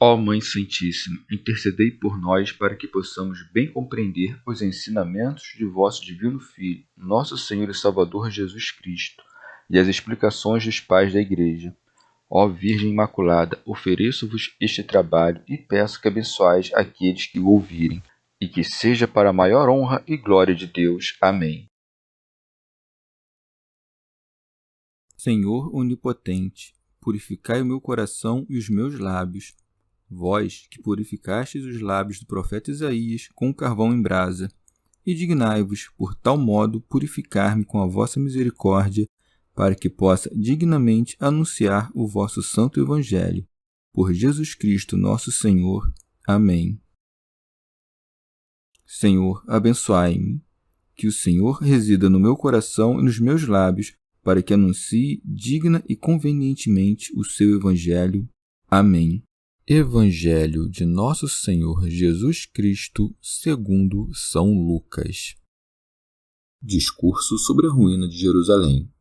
Ó Mãe Santíssima, intercedei por nós para que possamos bem compreender os ensinamentos de vosso Divino Filho, nosso Senhor e Salvador Jesus Cristo, e as explicações dos pais da Igreja. Ó Virgem Imaculada, ofereço-vos este trabalho e peço que abençoais aqueles que o ouvirem, e que seja para a maior honra e glória de Deus. Amém. Senhor onipotente, purificai o meu coração e os meus lábios. Vós, que purificastes os lábios do profeta Isaías com carvão em brasa, e dignai-vos, por tal modo, purificar-me com a vossa misericórdia, para que possa dignamente anunciar o vosso santo Evangelho. Por Jesus Cristo nosso Senhor. Amém. Senhor, abençoai-me. Que o Senhor resida no meu coração e nos meus lábios, para que anuncie digna e convenientemente o seu Evangelho. Amém. Evangelho de Nosso Senhor Jesus Cristo segundo São Lucas. Discurso sobre a ruína de Jerusalém.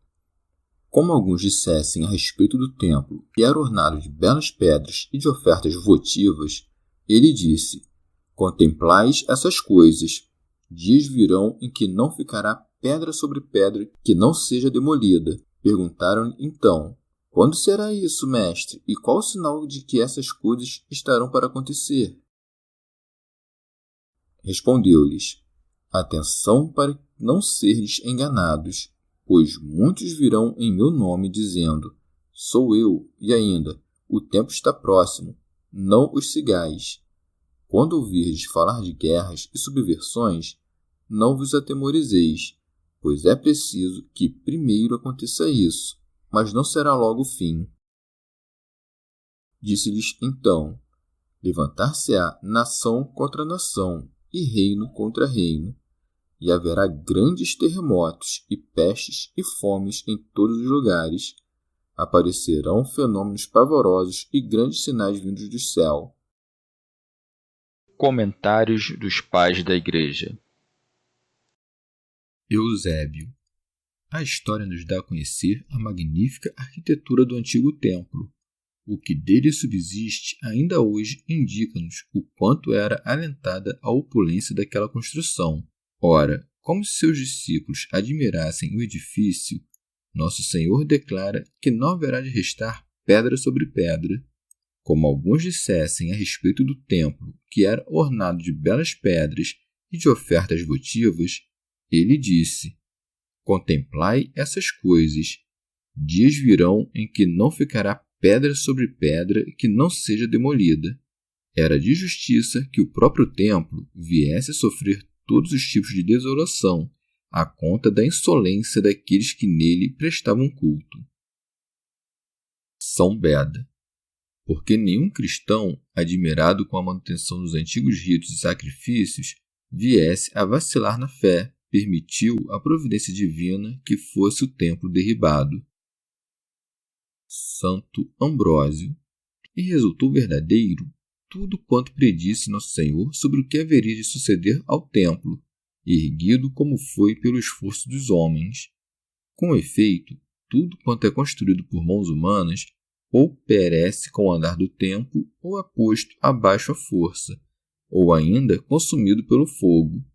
Como alguns dissessem a respeito do templo, que era ornado de belas pedras e de ofertas votivas, ele disse: Contemplais essas coisas. Dias virão em que não ficará pedra sobre pedra que não seja demolida. Perguntaram-lhe então: Quando será isso, mestre? E qual o sinal de que essas coisas estarão para acontecer? Respondeu-lhes: Atenção para não serdes enganados, pois muitos virão em meu nome dizendo: Sou eu, e ainda, o tempo está próximo, não os sigais. Quando ouvirdes falar de guerras e subversões, não vos atemorizeis, pois é preciso que primeiro aconteça isso, mas não será logo o fim. Disse-lhes então: Levantar-se-á nação contra nação, e reino contra reino, e haverá grandes terremotos, e pestes e fomes em todos os lugares. Aparecerão fenômenos pavorosos e grandes sinais vindos do céu. Comentários dos Pais da Igreja. Eusébio. A história nos dá a conhecer a magnífica arquitetura do antigo templo. O que dele subsiste ainda hoje indica-nos o quanto era alentada a opulência daquela construção. Ora, como se seus discípulos admirassem o edifício, Nosso Senhor declara que não haverá de restar pedra sobre pedra. Como alguns dissessem a respeito do templo, que era ornado de belas pedras e de ofertas votivas, ele disse: Contemplai essas coisas. Dias virão em que não ficará pedra sobre pedra que não seja demolida. Era de justiça que o próprio templo viesse a sofrer todos os tipos de desolação, à conta da insolência daqueles que nele prestavam culto. São Beda. Porque nenhum cristão, admirado com a manutenção dos antigos ritos e sacrifícios, viesse a vacilar na fé, permitiu a providência divina que fosse o templo derribado. Santo Ambrósio. E resultou verdadeiro tudo quanto predisse Nosso Senhor sobre o que haveria de suceder ao templo, erguido como foi pelo esforço dos homens. Com efeito, tudo quanto é construído por mãos humanas ou perece com o andar do tempo, ou é posto abaixo à força, ou ainda consumido pelo fogo.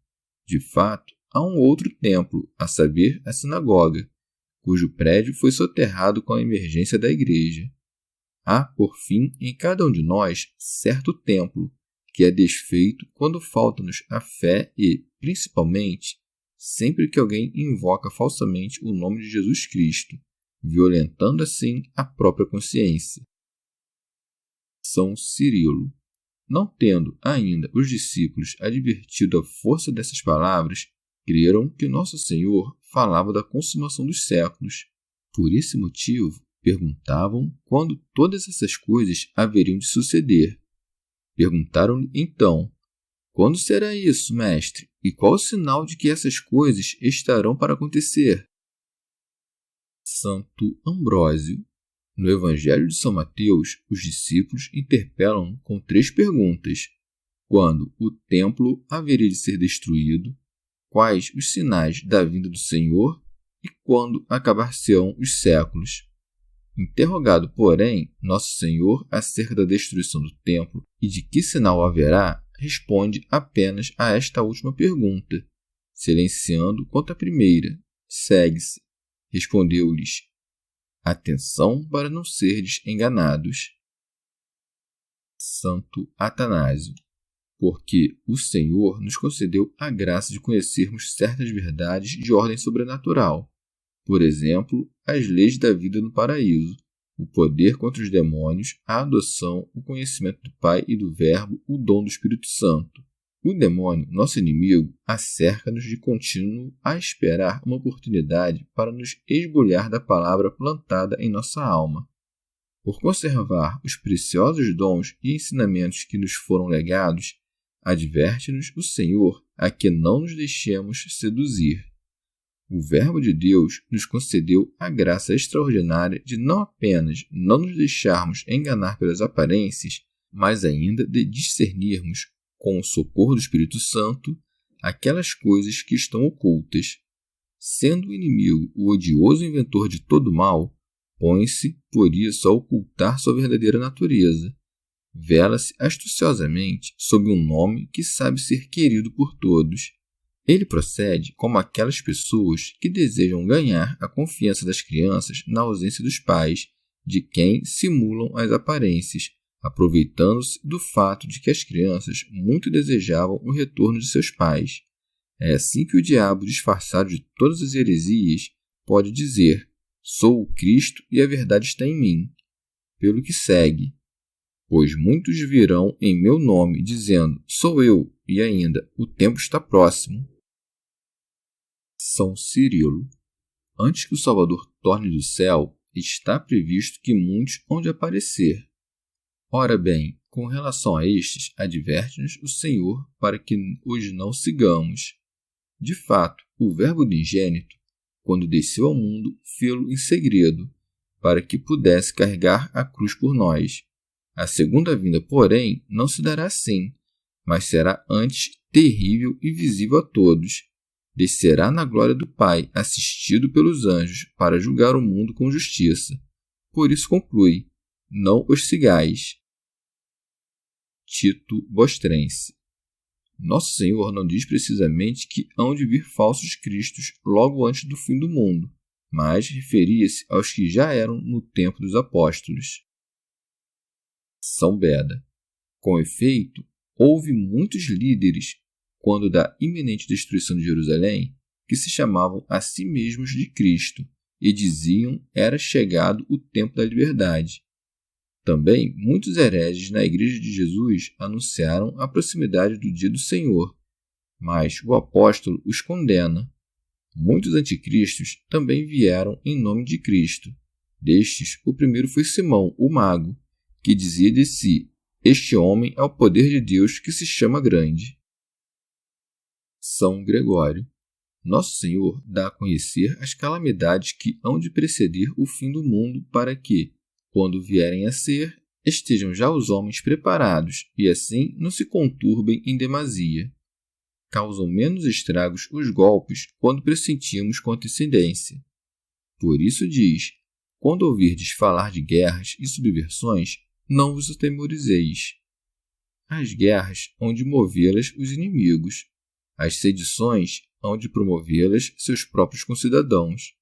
De fato, há um outro templo, a saber, a sinagoga, cujo prédio foi soterrado com a emergência da igreja. Há, por fim, em cada um de nós, certo templo, que é desfeito quando falta-nos a fé e, principalmente, sempre que alguém invoca falsamente o nome de Jesus Cristo, violentando assim a própria consciência. São Cirilo. Não tendo ainda os discípulos advertido a força dessas palavras, creram que Nosso Senhor falava da consumação dos séculos. Por esse motivo, perguntavam quando todas essas coisas haveriam de suceder. Perguntaram-lhe então: Quando será isso, mestre? E qual o sinal de que essas coisas estarão para acontecer? Santo Ambrósio. No Evangelho de São Mateus, os discípulos interpelam com 3 perguntas: quando o templo haveria de ser destruído, quais os sinais da vinda do Senhor e quando acabar-se-ão os séculos. Interrogado, porém, Nosso Senhor acerca da destruição do templo e de que sinal haverá, responde apenas a esta última pergunta, silenciando quanto à primeira. Segue-se. Respondeu-lhes: atenção para não serdes enganados. Santo Atanásio. Porque o Senhor nos concedeu a graça de conhecermos certas verdades de ordem sobrenatural. Por exemplo, as leis da vida no paraíso, o poder contra os demônios, a adoção, o conhecimento do Pai e do Verbo, o dom do Espírito Santo. O demônio, nosso inimigo, acerca-nos de contínuo a esperar uma oportunidade para nos esbulhar da palavra plantada em nossa alma. Por conservar os preciosos dons e ensinamentos que nos foram legados, adverte-nos o Senhor a que não nos deixemos seduzir. O Verbo de Deus nos concedeu a graça extraordinária de não apenas não nos deixarmos enganar pelas aparências, mas ainda de discernirmos, com o socorro do Espírito Santo, aquelas coisas que estão ocultas. Sendo o inimigo o odioso inventor de todo mal, põe-se, por isso, a ocultar sua verdadeira natureza. Vela-se astuciosamente sob um nome que sabe ser querido por todos. Ele procede como aquelas pessoas que desejam ganhar a confiança das crianças na ausência dos pais, de quem simulam as aparências, aproveitando-se do fato de que as crianças muito desejavam o retorno de seus pais. É assim que o diabo, disfarçado de todas as heresias, pode dizer: sou o Cristo e a verdade está em mim. Pelo que segue: pois muitos virão em meu nome, dizendo: sou eu, e ainda, o tempo está próximo. São Cirilo. Antes que o Salvador torne do céu, está previsto que muitos hão de aparecer. Ora bem, com relação a estes, adverte-nos o Senhor para que os não sigamos. De fato, o Verbo unigênito, quando desceu ao mundo, fê-lo em segredo, para que pudesse carregar a cruz por nós. A segunda vinda, porém, não se dará assim, mas será antes terrível e visível a todos. Descerá na glória do Pai, assistido pelos anjos, para julgar o mundo com justiça. Por isso conclui: não os sigais. Tito Bostrense. Nosso Senhor não diz precisamente que hão de vir falsos cristos logo antes do fim do mundo, mas referia-se aos que já eram no tempo dos apóstolos. São Beda. Com efeito, houve muitos líderes, quando da iminente destruição de Jerusalém, que se chamavam a si mesmos de Cristo e diziam era chegado o tempo da liberdade. Também muitos hereges na Igreja de Jesus anunciaram a proximidade do dia do Senhor, mas o apóstolo os condena. Muitos anticristos também vieram em nome de Cristo. Destes, o primeiro foi Simão, o mago, que dizia de si: este homem é o poder de Deus que se chama grande. São Gregório. Nosso Senhor dá a conhecer as calamidades que hão de preceder o fim do mundo para que, quando vierem a ser, estejam já os homens preparados e assim não se conturbem em demasia. Causam menos estragos os golpes quando pressentimos com antecedência. Por isso diz: quando ouvirdes falar de guerras e subversões, não vos atemorizeis. As guerras hão de movê-las os inimigos. As sedições hão de promovê-las seus próprios concidadãos.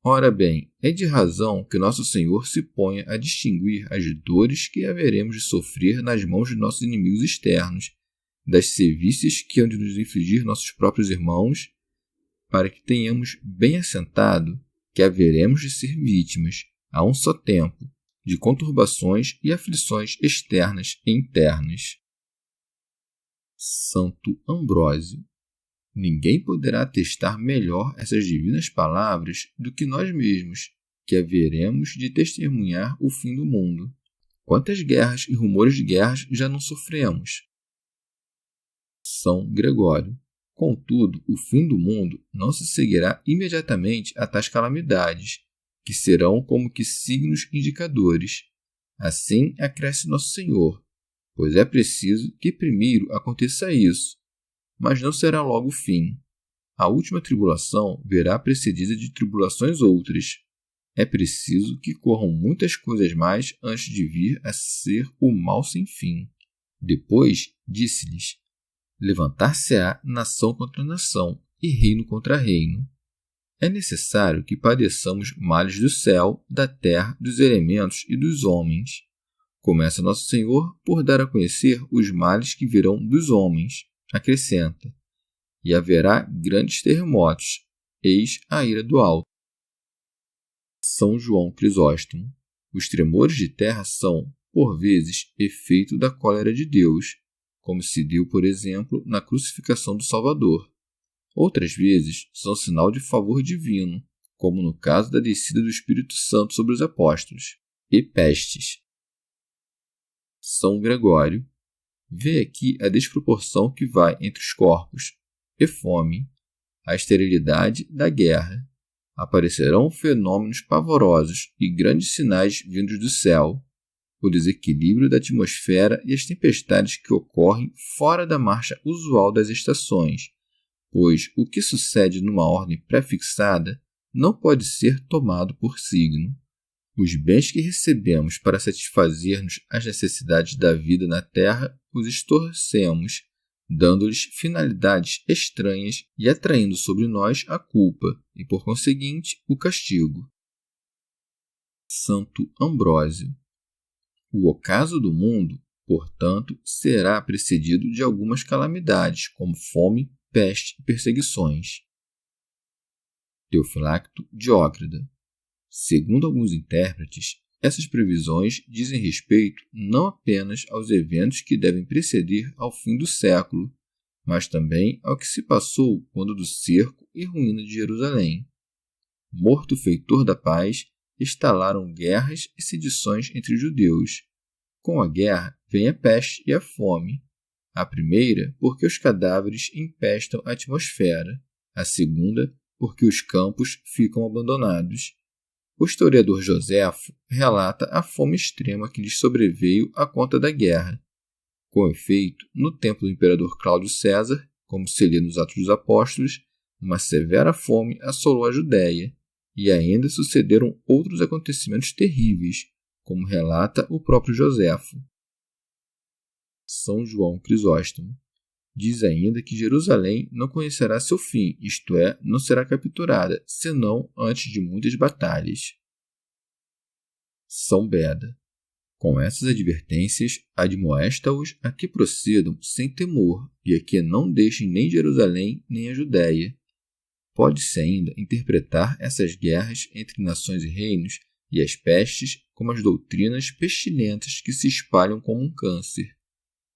Ora bem, é de razão que nosso Senhor se ponha a distinguir as dores que haveremos de sofrer nas mãos de nossos inimigos externos, das sevícias que hão de nos infligir nossos próprios irmãos, para que tenhamos bem assentado que haveremos de ser vítimas, a um só tempo, de conturbações e aflições externas e internas. Santo Ambrósio. Ninguém poderá atestar melhor essas divinas palavras do que nós mesmos, que haveremos de testemunhar o fim do mundo. Quantas guerras e rumores de guerras já não sofremos? São Gregório. Contudo, o fim do mundo não se seguirá imediatamente a tais calamidades, que serão como que signos indicadores. Assim acresce nosso Senhor, pois é preciso que primeiro aconteça isso, mas não será logo o fim. A última tribulação verá precedida de tribulações outras. é preciso que corram muitas coisas mais antes de vir a ser o mal sem fim. Depois disse-lhes: levantar-se-á nação contra nação e reino contra reino. É necessário que padeçamos males do céu, da terra, dos elementos e dos homens. Começa nosso Senhor por dar a conhecer os males que virão dos homens. Acrescenta: e haverá grandes terremotos. Eis a ira do alto. São João Crisóstomo. Os tremores de terra são, por vezes, efeito da cólera de Deus, como se deu, por exemplo, na crucificação do Salvador. Outras vezes, são sinal de favor divino, como no caso da descida do Espírito Santo sobre os apóstolos. E pestes. São Gregório. Vê aqui a desproporção que vai entre os corpos e fome, a esterilidade da guerra. Aparecerão fenômenos pavorosos e grandes sinais vindos do céu, o desequilíbrio da atmosfera e as tempestades que ocorrem fora da marcha usual das estações, pois o que sucede numa ordem pré-fixada não pode ser tomado por signo. Os bens que recebemos para satisfazer-nos as necessidades da vida na terra os extorcemos, dando-lhes finalidades estranhas e atraindo sobre nós a culpa e, por conseguinte, o castigo. Santo Ambrósio. O ocaso do mundo, portanto, será precedido de algumas calamidades, como fome, peste e perseguições. Teofilacto Diócrida. Segundo alguns intérpretes, essas previsões dizem respeito não apenas aos eventos que devem preceder ao fim do século, mas também ao que se passou quando do cerco e ruína de Jerusalém. Morto o feitor da paz, estalaram guerras e sedições entre os judeus. Com a guerra vem a peste e a fome. A primeira, porque os cadáveres empestam a atmosfera. A segunda, porque os campos ficam abandonados. O historiador Joséfo relata a fome extrema que lhes sobreveio à conta da guerra. Com efeito, no tempo do imperador Cláudio César, como se lê nos Atos dos Apóstolos, uma severa fome assolou a Judéia, e ainda sucederam outros acontecimentos terríveis, como relata o próprio Joséfo. São João Crisóstomo. Diz ainda que Jerusalém não conhecerá seu fim, isto é, não será capturada, senão antes de muitas batalhas. São Beda. Com essas advertências, admoesta-os a que procedam sem temor e a que não deixem nem Jerusalém nem a Judéia. Pode-se ainda interpretar essas guerras entre nações e reinos e as pestes como as doutrinas pestilentas que se espalham como um câncer.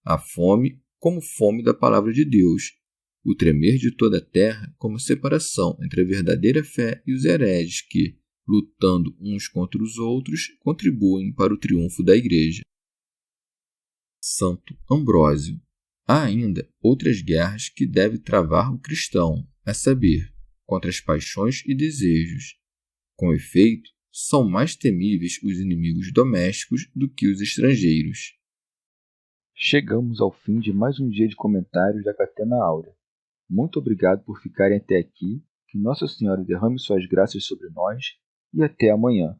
A fome como fome da palavra de Deus, o tremer de toda a terra como separação entre a verdadeira fé e os hereges que, lutando uns contra os outros, contribuem para o triunfo da Igreja. Santo Ambrósio. Há ainda outras guerras que deve travar o cristão, a saber, contra as paixões e desejos. Com efeito, são mais temíveis os inimigos domésticos do que os estrangeiros. Chegamos ao fim de mais um dia de comentários da Catena Áurea. Muito obrigado por ficarem até aqui, que Nossa Senhora derrame suas graças sobre nós e até amanhã.